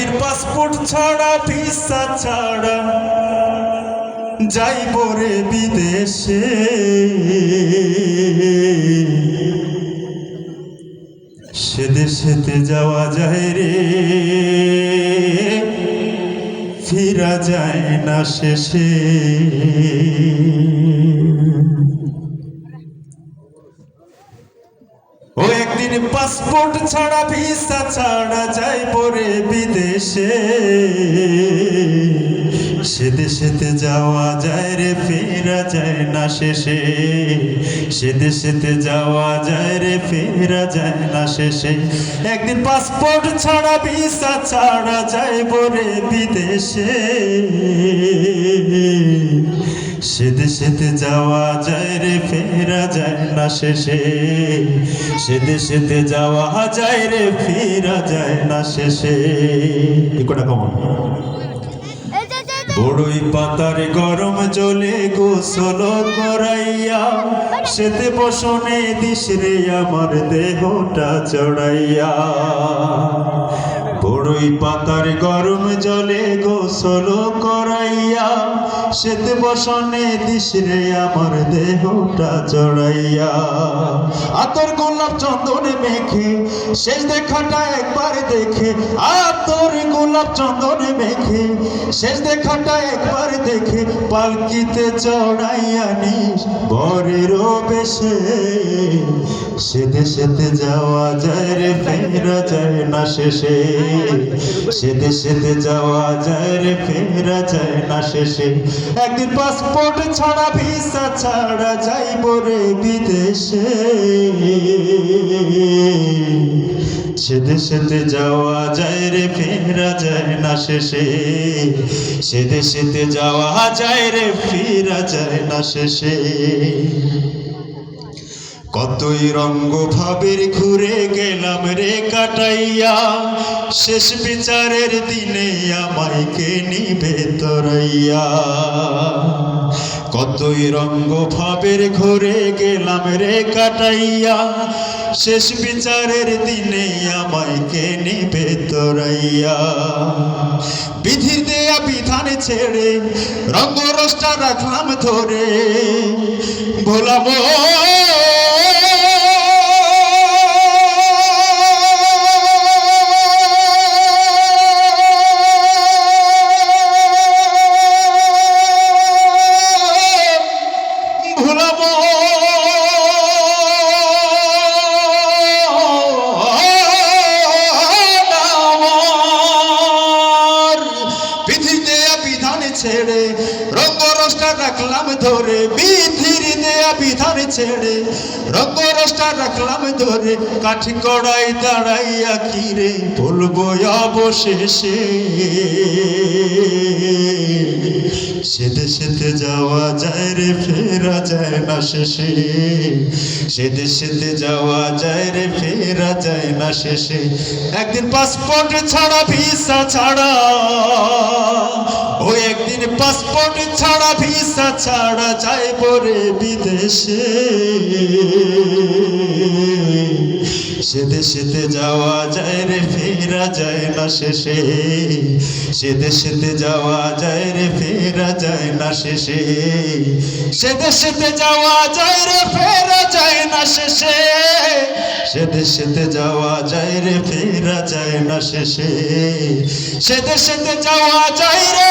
একদিন পাসপোর্ট ছাড়া ভিসা ছাড়া যাইব রে বিদেশে, সে দেশেতে যাওয়া যায় রে, ফিরা যায় না শেষে। ও একদিন পাসপোর্ট ছাড়া ভিসা ছাড়া যাইব রে বিদেশে, সে দেশেতে যাওয়া যায় রে, ফেরা যায় না শেষে। সে দেশেতে যাওয়া যায় রে, ফেরা যায় না শেষে। একদিন পাসপোর্ট ছাড়া ভিসা ছাড়া যাইব রে বিদেশে, সে দেশেতে যাওয়া যায় রে, ফেরা যায় না শেষে। সে দেশেতে যাওয়া যায় রে, ফেরা যায় না শেষে। কোটা কমন। বড়ই পাতার গরম জলে গোসল করাইয়া, সেতে বসনে দিস রে আমার দেহটা চড়াইয়া। বড়ই পাতার গরম জলে গোসল করাইয়া, সেতে বসনে দিস রে আমার দেহটা চড়াইয়া। আতর গোলাপ চন্দনে মেখে শেষ দেখাটা একবার দেখে, আতর গোলাপ চন্দনে মেখে শেষ দেখাটা একবার দেখে, পালকিতে চড়াইয়া নিস বরের বেশে। সে দেশেতে যাওয়া যায় রে, ফেরা যায় না শেষে। সে দেশেতে যাওয়া যায় রে, ফেরা যায় না শেষে। একদিন পাসপোর্ট ছাড়া ভিসা ছাড়া যাইব রে বিদেশে, সে দেশেতে যাওয়া যায় রে, ফেরা যায় না শেষে। সে দেশেতে যাওয়া যায় রে, ফেরা যায় না শেষে। কতই রঙ্গ ভাবের ঘুরে গেলাম রে কাটাইয়া, শেষ বিচারের দিনে আমায় কে নিবে তোরাইয়া। কতই রঙ্গ ভাবের ঘুরে গেলাম রে কাটাইয়া, শেষ বিচারের দিনে আমায় কে নিবে তোরাইয়া। বিধির দেয়া বিধান ছেড়ে রঙ্গ রসটা রাখলাম ধরে, ভোলাম ছেড়ে রঙ্গ রসটা রাখলাম ধরে, বিধির দেয়া বিধান ছেড়ে রঙ্গ রসটা রাখলাম ধরে। কাঠি কড়াই দাঁড়াইয়া কিরে বলবো অবশেষে, সে দেশেতে যাওয়া যায় রে, ফেরা যায় না শেষে। সে দেশেতে যাওয়া যায় রে, ফেরা যায় না শেষে। একদিন পাসপোর্ট ছাড়া ভিসা ছাড়া, ও একদিন পাসপোর্ট ছাড়া ভিসা ছাড়া যাইব রে বিদেশে, সে দেশেতে যাওয়া যায় রে, ফেরা যায় না শেষে। সে দেশেতে যাওয়া যায় রে, ফেরা যায় না শেষে। সে দেশেতে যাওয়া যায় রে, ফেরা যায় না শেষে। সে দেশেতে যাওয়া যায় রে, ফেরা যায় না শেষে। সে দেশেতে যাওয়া যায় রে,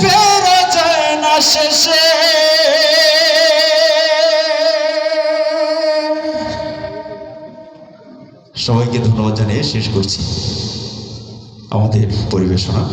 ফেরা যায় না শেষে। সবাইকে ধন্যবাদ জানিয়ে শেষ করছি আমাদের পরিবেশনা।